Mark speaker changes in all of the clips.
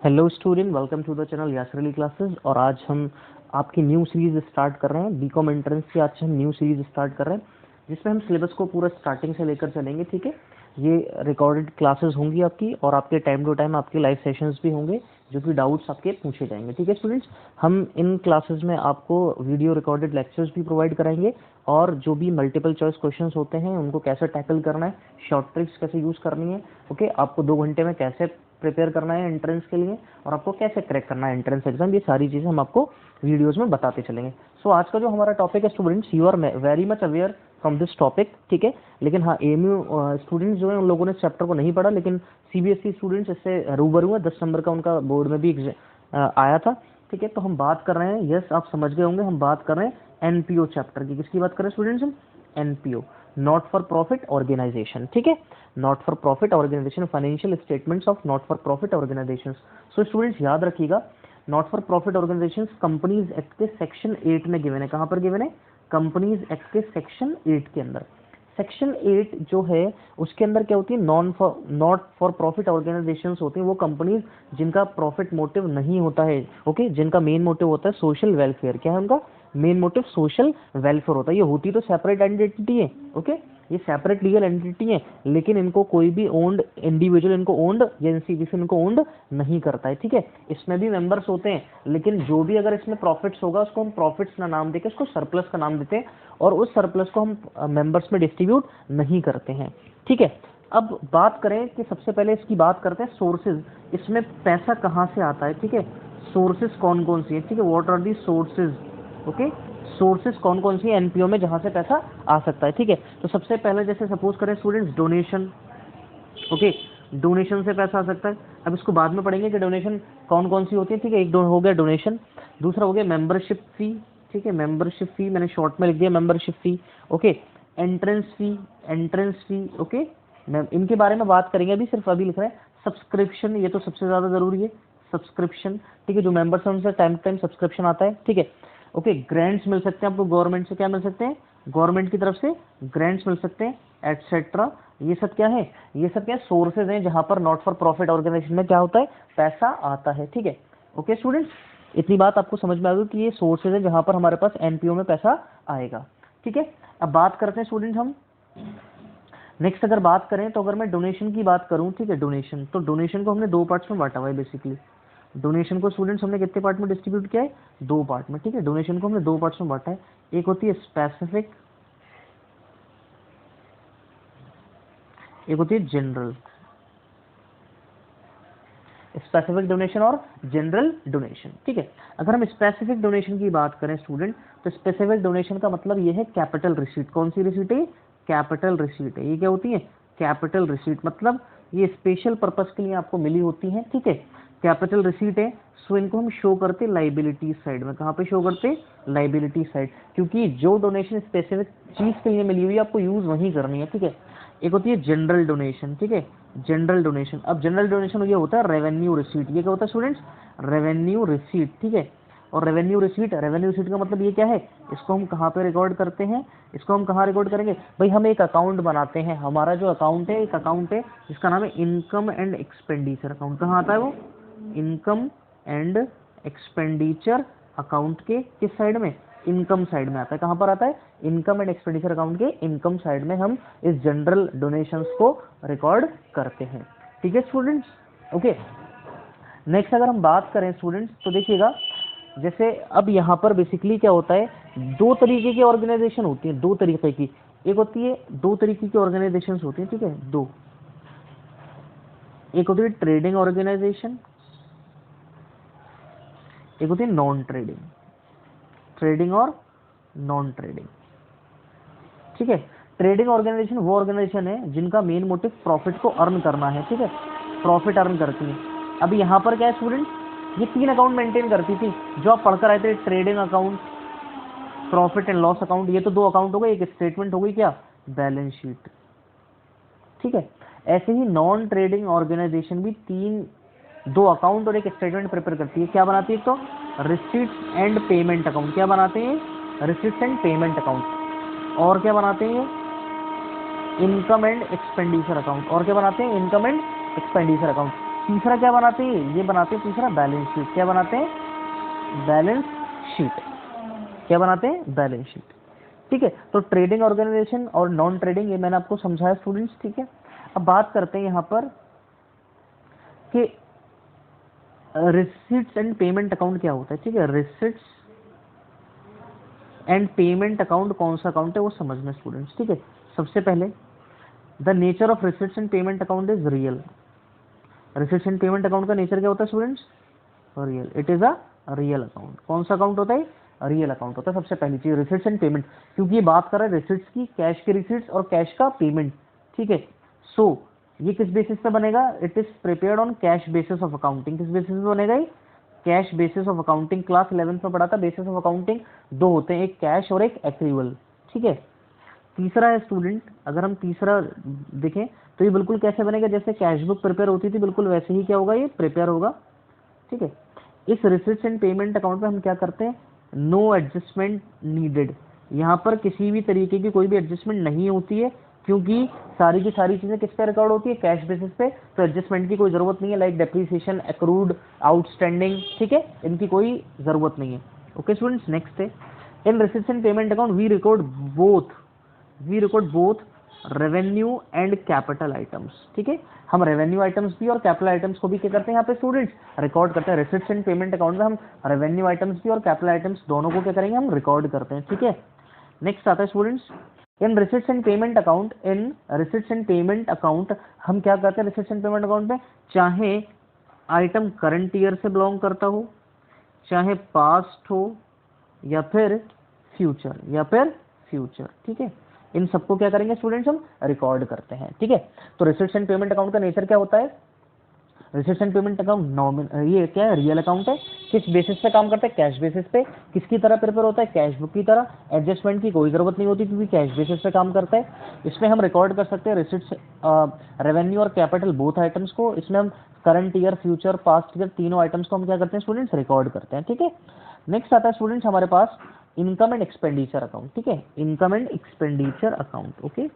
Speaker 1: Hello student, welcome to the channel Yasir Ali classes. और आज हम आपकी न्यू सीरीज स्टार्ट कर रहे हैं बीकॉम एंट्रेंस की। आज हम न्यू सीरीज स्टार्ट कर रहे हैं जिसमें हम सिलेबस को पूरा स्टार्टिंग से लेकर चलेंगे। ठीक है, ये रिकॉर्डेड क्लासेस होंगी आपकी और आपके टाइम टू टाइम आपके लाइव सेशंस भी होंगे जो कि डाउट्स आपके पूछे जाएंगे। ठीक है स्टूडेंट्स, हम इन क्लासेस में आपको वीडियो रिकॉर्डेड लेक्चर्स भी प्रोवाइड कराएंगे और जो भी मल्टीपल चॉइस क्वेश्चंस होते हैं उनको कैसे टैकल करना है, शॉर्ट ट्रिक्स कैसे यूज़ करनी है, ओके, आपको 2 घंटे में कैसे प्रिपेयर करना है एंट्रेंस के लिए और आपको कैसे क्रैक करना है एंट्रेंस एग्जाम, ये सारी चीज़ें हम आपको वीडियोस में बताते चलेंगे। सो आज का जो हमारा टॉपिक है students, you are very much aware from this topic. ठीक है, लेकिन हाँ एएमयू स्टूडेंट्स जो है उन लोगों ने चैप्टर को नहीं पढ़ा, लेकिन सीबीएसई स्टूडेंट्स इससे रूबरू है। 10 नंबर का उनका बोर्ड में भी आया था। ठीक है, तो हम बात कर रहे हैं, यस आप समझ गए होंगे, हम बात कर रहे हैं एनपीओ चैप्टर की। किसकी बात कर रहे हैं स्टूडेंट्स हम? NPO, not for profit organisation. ठीक है, not for profit organisation, financial statements of not for profit organisation. So students याद रखिएगा, not for profit organisation companies act के सेक्शन 8 में गिवन है। कहां पर गिवन है? कंपनीज एक्ट के सेक्शन 8 के अंदर। सेक्शन 8 जो है उसके अंदर क्या होती है? नॉट फॉर प्रॉफिट ऑर्गेनाइजेशंस होती हैं वो कंपनीज जिनका प्रॉफिट मोटिव नहीं होता है, ओके, जिनका मेन मोटिव होता है सोशल वेलफेयर। क्या है उनका मेन मोटिव? सोशल वेलफेयर होता है। ये होती तो सेपरेट एंटिटी है, ओके, ये सेपरेट लीगल एंटिटी है, लेकिन इनको कोई भी ओन्ड इंडिविजुअल इनको ओन्ड या इंस्टीट्यूशन इनको ओन्ड नहीं करता है। ठीक है, इसमें भी मेंबर्स होते हैं, लेकिन जो भी अगर इसमें प्रॉफिट्स होगा उसको हम प्रॉफिट्स ना नाम देके उसको सरप्लस का नाम देते हैं और उस सरप्लस को हम मेंबर्स में डिस्ट्रीब्यूट नहीं करते हैं। ठीक है, अब बात करें कि सबसे पहले इसकी बात करते हैं सोर्सेज, इसमें पैसा कहाँ से आता है। ठीक है, सोर्सेज कौन कौन सी है? ठीक है, what are the sources, okay, sources कौन कौन सी एनपीओ में जहां से पैसा आ सकता है। ठीक है, तो सबसे पहले जैसे सपोज करें स्टूडेंट्स डोनेशन, ओके, डोनेशन से पैसा आ सकता है। अब इसको बाद में पढ़ेंगे कि डोनेशन कौन कौन सी होती है। ठीक है, एक हो गया डोनेशन, दूसरा हो गया मेंबरशिप फी। ठीक है, मेंबरशिप फी मैंने शॉर्ट में लिख दिया membership fee, okay, entrance fee, okay, इनके बारे में बात करेंगे, अभी सिर्फ अभी लिख रहे हैं। सब्सक्रिप्शन, ये तो सबसे ज्यादा जरूरी है, सब्सक्रिप्शन। ठीक है, जो मेंबर्स हैं उनसे टाइम टू टाइम सब्सक्रिप्शन आता है। ठीक है, ओके, ग्रांट्स मिल सकते हैं आपको गवर्नमेंट से। क्या मिल सकते हैं? गवर्नमेंट की तरफ से ग्रांट्स मिल सकते हैं, एटसेट्रा। ये सब क्या है? ये सब क्या सोर्सेज हैं जहां पर नॉट फॉर प्रॉफिट ऑर्गेनाइजेशन में क्या होता है? पैसा आता है। ठीक है, ओके स्टूडेंट्स, इतनी बात आपको समझ में आ गई कि ये सोर्सेज है जहां पर हमारे पास एनपीओ में पैसा आएगा। ठीक है, अब बात करते हैं स्टूडेंट हम नेक्स्ट। अगर बात करें तो अगर मैं डोनेशन की बात करूं, ठीक है, डोनेशन, तो डोनेशन को हमने 2 पार्ट्स में बांटा हुआ है बेसिकली। डोनेशन को स्टूडेंट्स हमने कितने पार्ट में डिस्ट्रीब्यूट किया है? 2 पार्ट में। ठीक है, डोनेशन को हमने 2 पार्ट्स में बांटा है। एक होती है स्पेसिफिक, एक होती है जनरल। स्पेसिफिक डोनेशन और जनरल डोनेशन। ठीक है, अगर हम स्पेसिफिक डोनेशन की बात करें स्टूडेंट, तो स्पेसिफिक डोनेशन का मतलब ये है कैपिटल रिसीट। कौन सी रिसीट है? कैपिटल रिसीट है। ये क्या होती है? कैपिटल रिसीट, मतलब ये स्पेशल पर्पस के लिए आपको मिली होती है। ठीक है, कैपिटल रिसीट है, सो इनको हम शो करते लाइबिलिटी साइड में। कहाँ पे शो करते? लाइबिलिटी साइड, क्योंकि जो डोनेशन स्पेसिफिक चीज के लिए मिली हुई है आपको यूज वही करनी है। ठीक है, एक होती है जनरल डोनेशन। ठीक है, जनरल डोनेशन। अब जनरल डोनेशन ये होता है रेवेन्यू रिसीट। ये क्या होता है स्टूडेंट्स? Revenue receipt. ठीक है, और रेवेन्यू रिसीट का मतलब ये क्या है? इसको हम कहाँ पे रिकॉर्ड करते हैं? इसको हम कहाँ रिकॉर्ड करेंगे भाई? हम एक अकाउंट बनाते हैं, हमारा जो अकाउंट है एक अकाउंट है जिसका नाम है इनकम एंड एक्सपेंडिचर अकाउंट। कहाँ आता है वो? इनकम एंड एक्सपेंडिचर अकाउंट के किस साइड में? इनकम साइड में आता है। कहां पर आता है? इनकम एंड एक्सपेंडिचर अकाउंट के इनकम साइड में हम इस जनरल डोनेशंस को रिकॉर्ड करते हैं। ठीक है स्टूडेंट्स, ओके। नेक्स्ट अगर हम बात करें स्टूडेंट्स तो देखिएगा, जैसे अब यहाँ पर बेसिकली क्या होता है, 2 तरीके की ऑर्गेनाइजेशन होती है, 2 तरीके की। एक होती है 2 तरीके की ऑर्गेनाइजेशन होती है। ठीक है, 2, एक होती है ट्रेडिंग ऑर्गेनाइजेशन, एक होती है नॉन ट्रेडिंग। ट्रेडिंग और नॉन ट्रेडिंग। ठीक है, ट्रेडिंग ऑर्गेनाइजेशन वो ऑर्गेनाइजेशन है जिनका मेन मोटिव प्रॉफिट को अर्न करना है। ठीक है, प्रॉफिट अर्न करती है। अब यहाँ पर क्या है स्टूडेंट, ये 3 अकाउंट मेंटेन करती थी जो आप पढ़कर आए थे, trading account, profit and loss account. ये तो 2 अकाउंट हो गए, एक स्टेटमेंट हो गई क्या? Balance sheet. ठीक है, ऐसे ही नॉन ट्रेडिंग ऑर्गेनाइजेशन भी 2 अकाउंट और एक स्टेटमेंट प्रिपेयर करती है। क्या बनाती है? तो रिसीट्स एंड पेमेंट अकाउंट। क्या बनाते हैं? Receipts and payment account. और क्या बनाते हैं? Income and expenditure account. और क्या बनाते हैं? Income and expenditure account. तीसरा क्या बनाते हैं, ये बनाते हैं तीसरा बैलेंस शीट। क्या बनाते हैं, बैलेंस शीट। क्या बनाते हैं, बैलेंस शीट। ठीक है, तो ट्रेडिंग ऑर्गेनाइजेशन और नॉन ट्रेडिंग ये मैंने आपको समझाया स्टूडेंट्स। ठीक है, अब बात करते हैं यहाँ पर कि रिसिट्स एंड पेमेंट अकाउंट क्या होता है। ठीक है, रिसिट्स एंड पेमेंट अकाउंट कौन सा अकाउंट है वो समझना स्टूडेंट्स। ठीक है, सबसे पहले the nature of receipts and payment account is real. Receipts and payment account का नेचर क्या होता है students, real. It is a real account. कौन सा अकाउंट होता है, रियल अकाउंट होता है। सबसे पहली चीज रिसिट्स एंड पेमेंट, क्योंकि ये बात कर रहे हैं रिसिट्स की, कैश की रिसिट्स और कैश का पेमेंट। ठीक है, सो ये किस बेसिस पे बनेगा, it is prepared on cash basis of accounting. किस बेसिस पे बनेगा ये, cash basis of accounting. Class 11th में पढ़ा था बेसिस ऑफ अकाउंटिंग दो होते हैं, एक कैश और एक एक्रूअल। ठीक है, तीसरा है स्टूडेंट, अगर हम तीसरा देखें तो ये बिल्कुल कैसे बनेगा, जैसे कैश बुक प्रिपेयर होती थी बिल्कुल वैसे ही क्या होगा, ये प्रिपेयर होगा। ठीक है, इस रिसिट्स एंड पेमेंट अकाउंट में हम क्या करते हैं, नो एडजस्टमेंट नीडेड। यहाँ पर किसी भी तरीके की कोई भी एडजस्टमेंट नहीं होती है, क्योंकि सारी की सारी चीजें किस पे रिकॉर्ड होती है, कैश बेसिस पे। तो एडजस्टमेंट की कोई जरूरत नहीं है, लाइक डेप्रिसिएशन, एक्रूड, आउटस्टैंडिंग। ठीक है, इनकी कोई जरूरत नहीं है। ओके स्टूडेंट्स, नेक्स्ट है in receipts and payment account we record both revenue and capital items. ठीक है, हम रेवेन्यू आइटम्स भी और कैपिटल आइटम्स को भी क्या करते हैं यहाँ पे स्टूडेंट्स, रिकॉर्ड करते हैं। रिसिट्स एंड पेमेंट अकाउंट में हम रेवेन्यू आइटम्स भी और कैपिटल आइटम्स दोनों को क्या करेंगे, हम रिकॉर्ड करते हैं। ठीक है, नेक्स्ट आता है students in receipts and payment account. In receipts and payment account हम क्या करते हैं, रिसिट्स एंड पेमेंट अकाउंट में चाहे आइटम करंट ईयर से बिलोंग करता हो, चाहे पास्ट हो, या फिर फ्यूचर। ठीक है, इन सबको क्या करेंगे स्टूडेंट्स, हम रिकॉर्ड करते हैं। ठीक है, तो रिसिट्स एंड पेमेंट अकाउंट का नेचर क्या होता है, receipts and payment account nominal, ये क्या है, रियल अकाउंट है। किस बेसिस पे काम करता है, कैश बेसिस पे। किसकी तरह प्रिपेयर होता है, कैश बुक की तरह। एडजस्टमेंट की कोई जरूरत नहीं होती क्योंकि कैश बेसिस पे काम करता है। इसमें हम रिकॉर्ड कर सकते हैं रिसिट्स, रेवेन्यू और कैपिटल बोथ आइटम्स को। इसमें हम current year, future, past year तीनों आइटम्स को हम क्या करते हैं स्टूडेंट्स, रिकॉर्ड करते हैं। ठीक है, नेक्स्ट आता है स्टूडेंट्स हमारे पास इनकम एंड एक्सपेंडिचर अकाउंट। ठीक है, income and expenditure account. Okay,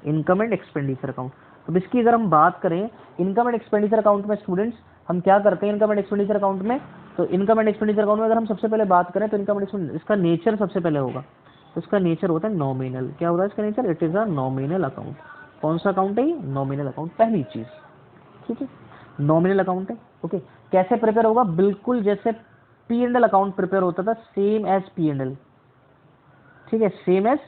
Speaker 1: income and expenditure account. अब इसकी अगर हम बात करें इनकम एंड एक्सपेंडिचर अकाउंट में स्टूडेंट्स हम क्या करते हैं इनकम एंड एक्सपेंडिचर अकाउंट में, तो इनकम एंड एक्सपेंडिचर अकाउंट में अगर हम सबसे पहले बात करें तो इनकम एंड एक्सपेंडिचर इसका नेचर सबसे पहले होगा, तो इसका नेचर होता है नॉमिनल। क्या होगा इसका nature, it is a nominal account. कौन सा अकाउंट है ये, नॉमिनल अकाउंट, पहली चीज। ठीक है, नॉमिनल अकाउंट है। ओके, कैसे प्रिपेयर होगा, बिल्कुल जैसे P and L account prepare होता था, same as P and L. ठीक है, same as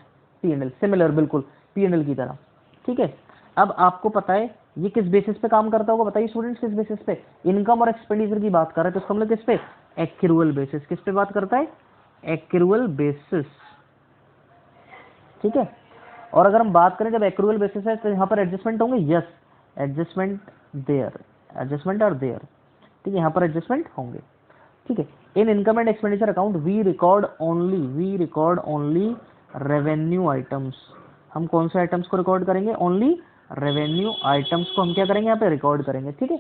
Speaker 1: P and L, similar बिल्कुल पी एंड एल की तरह। ठीक है, अब आपको पता है ये किस बेसिस पे काम करता होगा, बताइए स्टूडेंट्स किस बेसिस पे, इनकम और एक्सपेंडिचर की बात कर रहे हैं तो इसका मतलब किस पे, एक्रूअल बेसिस। किस पे बात करता है, एक्रूअल बेसिस। ठीक है, और अगर हम बात करें जब एक्रूअल बेसिस है तो यहाँ पर एडजस्टमेंट होंगे, yes adjustment there, adjustment are there. ठीक है, यहाँ पर एडजस्टमेंट होंगे। ठीक है, in income and expenditure account we record only revenue items. हम कौन से आइटम्स को रिकॉर्ड करेंगे, ओनली रेवेन्यू आइटम्स को हम क्या करेंगे यहाँ पे रिकॉर्ड करेंगे। ठीक है,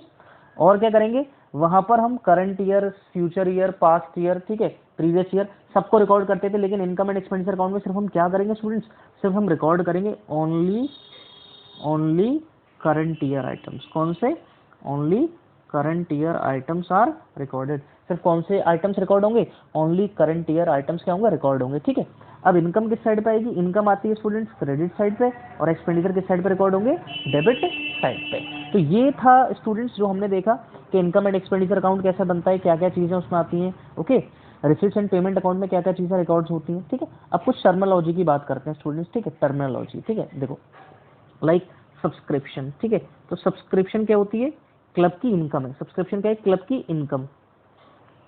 Speaker 1: और क्या करेंगे वहां पर हम current year, future year, past year, ठीक है, प्रीवियस ईयर सबको रिकॉर्ड करते थे। लेकिन इनकम एंड एक्सपेंडिचर अकाउंट में सिर्फ हम क्या करेंगे स्टूडेंट्स, सिर्फ हम रिकॉर्ड करेंगे ओनली करंट ईयर आइटम्स। कौन से, only current year items are recorded. सिर्फ कौन से आइटम्स रिकॉर्ड होंगे, ओनली करंट ईयर आइटम्स क्या होंगे, रिकॉर्ड होंगे। ठीक है, अब इनकम किस साइड पे आएगी, इनकम आती है स्टूडेंट्स क्रेडिट साइड पे, और एक्सपेंडिचर किस साइड पे रिकॉर्ड होंगे, डेबिट साइड पे। तो ये था स्टूडेंट्स जो हमने देखा कि इनकम एंड एक्सपेंडिचर अकाउंट कैसे बनता है, क्या क्या चीजें उसमें आती हैं। Okay, receipts and payment account में क्या क्या चीजें रिकॉर्ड्स होती हैं। ठीक है, अब कुछ टर्मिनोलॉजी की बात करते हैं स्टूडेंट्स। ठीक है, टर्मिनोलॉजी। ठीक है, देखो लाइक सब्सक्रिप्शन। ठीक है, तो सब्सक्रिप्शन क्या होती है, क्लब की इनकम है। सब्सक्रिप्शन क्या है, क्लब की इनकम।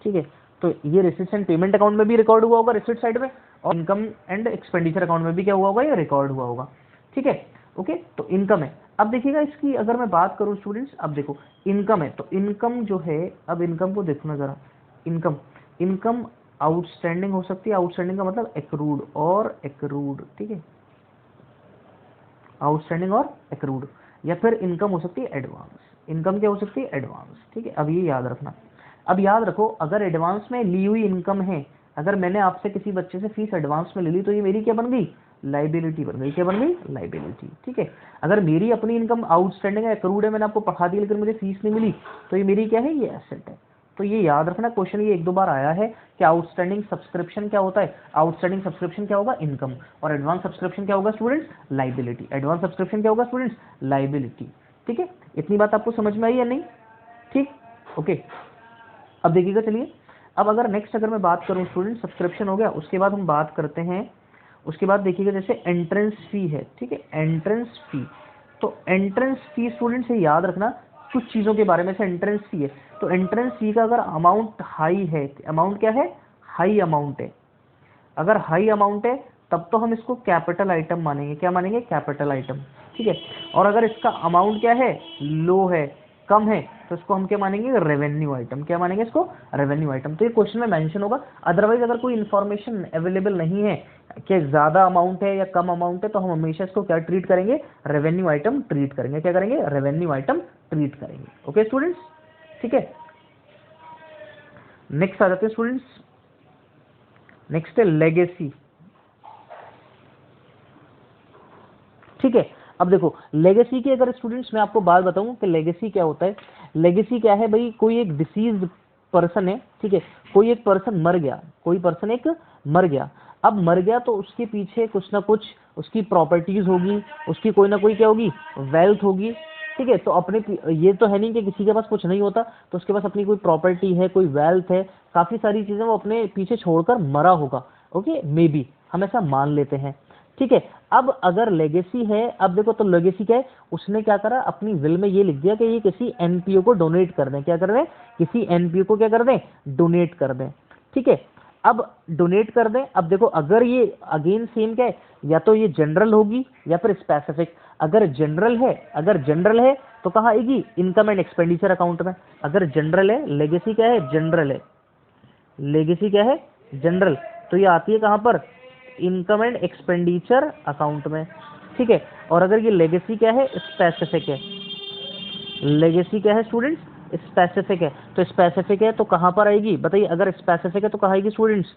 Speaker 1: ठीक है, तो ये रिसिट्स एंड पेमेंट अकाउंट में भी रिकॉर्ड हुआ होगा रिसिट साइड में, और इनकम एंड एक्सपेंडिचर अकाउंट में भी क्या हुआ होगा, ये रिकॉर्ड हुआ होगा। ठीक है, ओके, तो इनकम है। अब देखिएगा इसकी अगर मैं बात करूं स्टूडेंट्स, अब देखो इनकम है तो इनकम जो है, अब इनकम को देखो ना जरा, इनकम आउटस्टैंडिंग हो सकती है। आउटस्टैंडिंग का मतलब एक्रूड और एक्रूड। ठीक है, आउटस्टैंडिंग और एक्रूड, या फिर इनकम हो सकती है एडवांस। इनकम क्या हो सकती है, एडवांस। ठीक है, अब ये याद रखना। अब याद रखो अगर एडवांस में ली हुई इनकम है, अगर मैंने आपसे किसी बच्चे से फीस एडवांस में ले ली तो ये मेरी क्या बन गई, लाइबिलिटी बन गई, क्या बन गई, लाइबिलिटी। ठीक है, अगर मेरी अपनी इनकम आउटस्टैंडिंग है, एक्रूड है, मैंने आपको पढ़ा दी लेकिन मुझे फीस नहीं मिली, तो ये मेरी क्या है, ये एसेट है। तो ये याद रखना, क्वेश्चन ये 1-2 बार आया है कि आउटस्टैंडिंग सब्सक्रिप्शन क्या होता है, आउटस्टैंडिंग सब्सक्रिप्शन क्या होगा, इनकम, और एडवांस सब्सक्रिप्शन क्या होगा स्टूडेंट्स, लाइबिलिटी। एडवांस सब्सक्रिप्शन क्या होगा स्टूडेंट्स, लाइबिलिटी। ठीक है, इतनी बात आपको समझ में आई या नहीं, ठीक, ओके। अब देखिएगा, चलिए अब अगर नेक्स्ट अगर मैं बात करूं स्टूडेंट, सब्सक्रिप्शन हो गया, उसके बाद हम बात करते हैं, उसके बाद देखिएगा जैसे एंट्रेंस फी है, ठीक है, एंट्रेंस फी। तो एंट्रेंस फी स्टूडेंट से याद रखना कुछ चीज़ों के बारे में, से एंट्रेंस फी है, तो एंट्रेंस फी का अगर अमाउंट हाई है, अमाउंट क्या है, हाई अमाउंट है, अगर हाई अमाउंट है तब तो हम इसको कैपिटल आइटम मानेंगे, क्या मानेंगे, कैपिटल आइटम। ठीक है, और अगर इसका अमाउंट क्या है, लो है, कम है, तो इसको हम क्या मानेंगे, रेवेन्यू आइटम। क्या मानेंगे इसको, रेवेन्यू आइटम। तो ये क्वेश्चन में मेंशन होगा, अदरवाइज अगर कोई इन्फॉर्मेशन अवेलेबल नहीं है कि ज्यादा अमाउंट है या कम अमाउंट है, तो हम हमेशा इसको क्या ट्रीट करेंगे, रेवेन्यू आइटम ट्रीट करेंगे। क्या करेंगे, रेवेन्यू आइटम ट्रीट करेंगे। ओके स्टूडेंट्स, ठीक है। नेक्स्ट आ जाते हैं स्टूडेंट्स, नेक्स्ट है लेगेसी। ठीक है, अब देखो लेगेसी की अगर स्टूडेंट्स मैं आपको बात बताऊं कि लेगेसी क्या होता है। लेगेसी क्या है भाई, कोई एक डिसीज्ड पर्सन है, ठीक है, कोई एक पर्सन मर गया, कोई पर्सन एक मर गया, अब मर गया तो उसके पीछे कुछ ना कुछ उसकी प्रॉपर्टीज होगी, उसकी कोई ना कोई क्या होगी, वेल्थ होगी। ठीक है, तो अपने ये तो है नहीं कि किसी के पास कुछ नहीं होता, तो उसके पास अपनी कोई प्रॉपर्टी है, कोई वेल्थ है, काफी सारी चीजें वो अपने पीछे छोड़कर मरा होगा। ओके, मे बी हम ऐसा मान लेते हैं। ठीक है, अब अगर लेगेसी है, अब देखो तो लेगेसी क्या है, उसने क्या करा, अपनी विल में ये लिख दिया कि ये किसी एनपीओ को डोनेट कर दें, क्या कर दें, किसी एनपीओ को क्या कर दें, डोनेट कर दें। ठीक है, अब डोनेट कर दें, अब देखो अगर ये अगेन सेम क्या है, या तो ये जनरल होगी या फिर स्पेसिफिक। अगर जनरल है, अगर जनरल है तो कहाँ आएगी, इनकम एंड एक्सपेंडिचर अकाउंट में। अगर जनरल है, लेगेसी क्या है, जनरल है, लेगेसी क्या है, जनरल, तो ये आती है कहाँ पर, इनकम एंड एक्सपेंडिचर अकाउंट में। ठीक है, और अगर ये लेगेसी क्या है, स्पेसिफिक है, लेगेसी क्या है स्टूडेंट्स, स्पेसिफिक है, तो स्पेसिफिक है तो कहाँ पर आएगी बताइए, अगर स्पेसिफिक है तो कहाँ आएगी स्टूडेंट्स,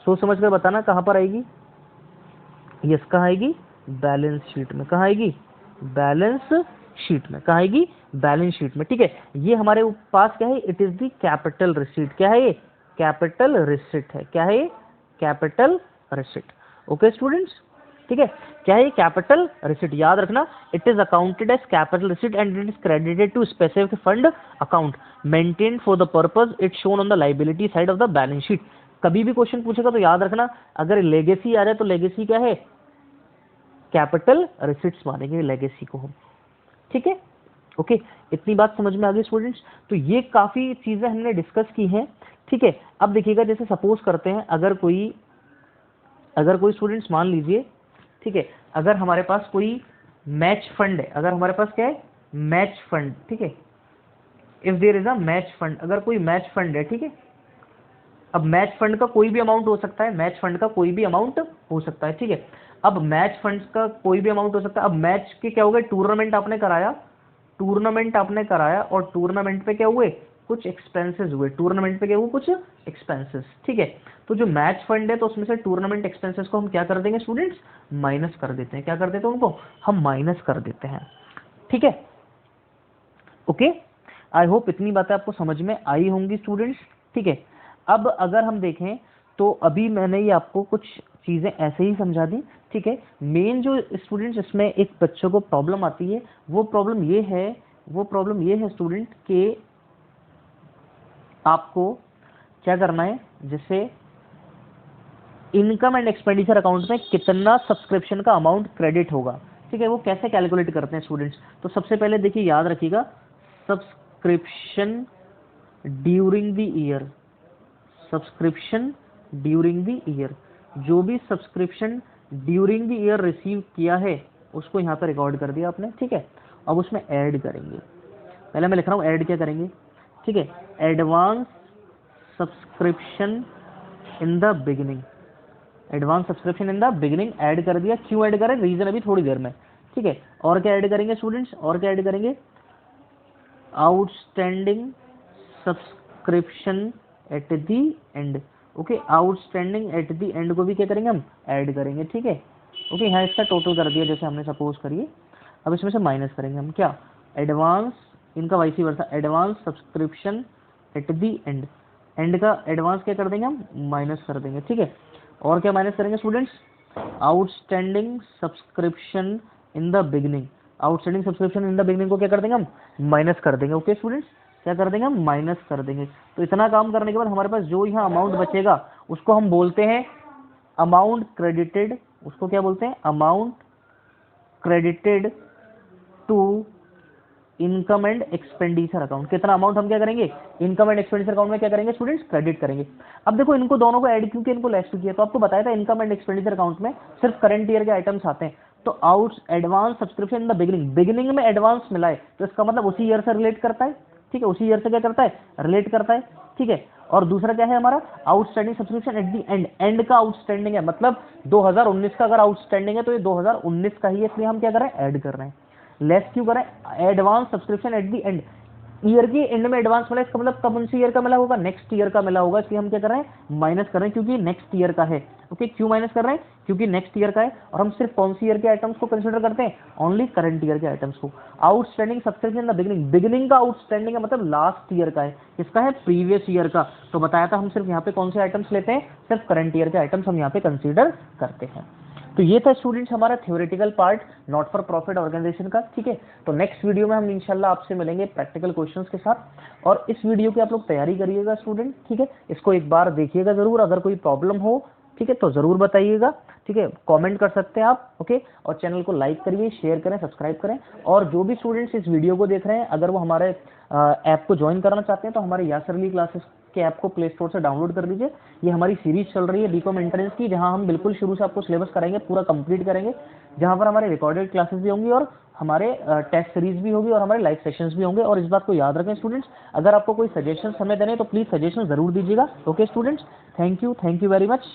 Speaker 1: सोच समझ कर बताना कहाँ पर आएगी, यस कहाँ आएगी, बैलेंस शीट में। कहाँ आएगी, बैलेंस शीट में। कहाँ आएगी, बैलेंस शीट में। ठीक है, ये हमारे पास क्या है, it is the capital receipt. क्या है ये, कैपिटल रिसीट है। क्या है ये, कैपिटल रिसीट। ओके स्टूडेंट्स, ठीक है, क्या है कैपिटल रिसीट, याद रखना, it is accounted as capital receipt and it is credited to specific fund account maintained for the purpose it shown on the liability side of the balance sheet. कभी भी question पूछेगा तो याद रखना, अगर legacy आ जाए तो लेगेसी क्या है, कैपिटल रिसीट्स मानेंगे लेगेसी को हम। ठीक है, ओके, इतनी बात समझ में आ गई स्टूडेंट्स। तो ये काफी चीजें हमने डिस्कस की हैं। ठीक है, अब देखिएगा जैसे सपोज करते हैं, अगर कोई स्टूडेंट्स मान लीजिए, ठीक है, अगर हमारे पास कोई मैच फंड है, अगर हमारे पास क्या है, मैच फंड। ठीक है, if there is a match fund, अगर कोई मैच फंड है, ठीक है, अब मैच फंड का कोई भी अमाउंट हो सकता है, मैच फंड का कोई भी अमाउंट हो सकता है। ठीक है, अब मैच फंड का कोई भी अमाउंट हो सकता है। अब मैच के क्या हो गए, टूर्नामेंट आपने कराया, टूर्नामेंट आपने कराया और टूर्नामेंट पे क्या हुए, कुछ एक्सपेंसेस हुए, टूर्नामेंट पे क्या हुए, कुछ एक्सपेंसेस। ठीक है, तो जो मैच फंड है तो उसमें से टूर्नामेंट एक्सपेंसेस को हम क्या कर देंगे स्टूडेंट्स, माइनस कर देते हैं। क्या कर देते हैं उनको, हम माइनस कर देते हैं। ठीक है, ओके, आई होप इतनी बातें आपको समझ में आई होंगी स्टूडेंट्स। ठीक है, अब अगर हम देखें तो अभी मैंने ये आपको कुछ चीज़ें ऐसे ही समझा दी। ठीक है, मेन जो स्टूडेंट्स इसमें एक बच्चों को प्रॉब्लम आती है, वो प्रॉब्लम ये है स्टूडेंट कि आपको क्या करना है, जैसे इनकम एंड एक्सपेंडिचर अकाउंट में कितना सब्सक्रिप्शन का अमाउंट क्रेडिट होगा। ठीक है, वो कैसे कैलकुलेट करते हैं स्टूडेंट्स, तो सबसे पहले देखिए याद रखिएगा, subscription during the year, subscription during the year, जो भी subscription during the year receive किया है उसको यहाँ पर रिकॉर्ड कर दिया आपने। ठीक है, अब उसमें ऐड करेंगे, पहले मैं लिख रहा हूँ ऐड क्या करेंगे। ठीक है, advance subscription in the beginning, advance subscription in the beginning add कर दिया। क्यों ऐड करें, रीजन अभी थोड़ी देर में। ठीक है, और क्या ऐड करेंगे स्टूडेंट्स, और क्या ऐड करेंगे, outstanding subscription at the end. Okay, outstanding at the end को भी क्या करेंगे हम, ऐड करेंगे। ठीक है, ओके, यहाँ इसका टोटल कर दिया जैसे हमने सपोज करिए। अब इसमें से माइनस करेंगे हम क्या, एडवांस, इनका vice versa, advance subscription at the end, end का एडवांस क्या कर देंगे हम, माइनस कर देंगे, ठीक है। और क्या माइनस करेंगे students, outstanding subscription in the beginning, outstanding subscription in the beginning को क्या कर देंगे हम, माइनस कर देंगे। ओके स्टूडेंट्स, क्या कर देंगे हम, माइनस कर देंगे। तो इतना काम करने के बाद हमारे पास जो यहाँ अमाउंट बचेगा उसको हम बोलते हैं अमाउंट क्रेडिटेड, उसको क्या बोलते हैं, amount credited to income and expenditure account. कितना अमाउंट हम क्या करेंगे, इनकम एंड एक्सपेंडिचर अकाउंट में क्या करेंगे स्टूडेंट्स, क्रेडिट करेंगे। अब देखो इनको दोनों को ऐड क्योंकि इनको लेस किया, तो आपको बताया था इनकम एंड एक्सपेंडिचर अकाउंट में सिर्फ करंट ईयर के आइटम्स आते हैं। तो out advance subscription in the beginning, beginning में एडवांस मिला है तो इसका मतलब उसी ईयर से रिलेट करता है, ठीक है, उसी ईयर से क्या करता है, रिलेट करता है, ठीक है। और दूसरा क्या है हमारा, outstanding subscription at the end, end का आउटस्टैंडिंग है, मतलब 2019 का अगर आउटस्टैंडिंग है तो ये 2019 का ही है, इसलिए हम क्या कर रहे हैं, ऐड कर रहे हैं। लेस क्यों करें, advance subscription at the and, year की एंड में एडवांस मिला, इसका मतलब कब उनसे ईयर का मिला होगा, नेक्स्ट ईयर का मिला होगा, इसलिए हम क्या कर रहे हैं, माइनस कर रहे हैं क्योंकि नेक्स्ट ईयर का है। ओके, क्यों माइनस कर रहे हैं, क्योंकि नेक्स्ट ईयर का है। और हम सिर्फ कौन सी ईयर के आइटम्स को कंसीडर करते हैं, ओनली करंट ईयर के आइटम्स को। Outstanding subscription in the beginning, beginning का आउटस्टैंडिंग है मतलब लास्ट ईयर का है, किसका है, प्रीवियस ईयर का। तो बताया था हम सिर्फ यहाँ पे कौन से आइटम्स लेते हैं, सिर्फ करंट ईयर के आइटम्स हम यहाँ पे कंसीडर करते हैं। तो ये था स्टूडेंट्स हमारा theoretical part not for profit organisation का, ठीक है। तो नेक्स्ट वीडियो में हम इंशाल्लाह आपसे मिलेंगे प्रैक्टिकल क्वेश्चंस के साथ। और इस वीडियो की आप लोग तैयारी करिएगा स्टूडेंट, ठीक है, इसको एक बार देखिएगा जरूर, अगर कोई प्रॉब्लम हो, ठीक है, तो जरूर बताइएगा, ठीक है, कमेंट कर सकते हैं आप, ओके। और चैनल को लाइक करिए, शेयर करें, सब्सक्राइब करें। और जो भी स्टूडेंट्स इस वीडियो को देख रहे हैं अगर वो हमारे ऐप को ज्वाइन करना चाहते हैं तो हमारे यासरली क्लासेस के ऐप को प्ले स्टोर से डाउनलोड कर लीजिए। ये हमारी सीरीज चल रही है बीकॉम एंट्रेंस की, जहां हम बिल्कुल शुरू से आपको सिलेबस कराएंगे, पूरा कंप्लीट करेंगे, जहां पर हमारे रिकॉर्डेड क्लासेस भी होंगी और हमारे टेस्ट सीरीज भी होगी और हमारे लाइव सेशंस भी होंगे। और इस बात को याद रखें स्टूडेंट्स, अगर आपको कोई सजेशन हमें देने तो प्लीज सजेशन जरूर दीजिएगा। Okay students, thank you very much.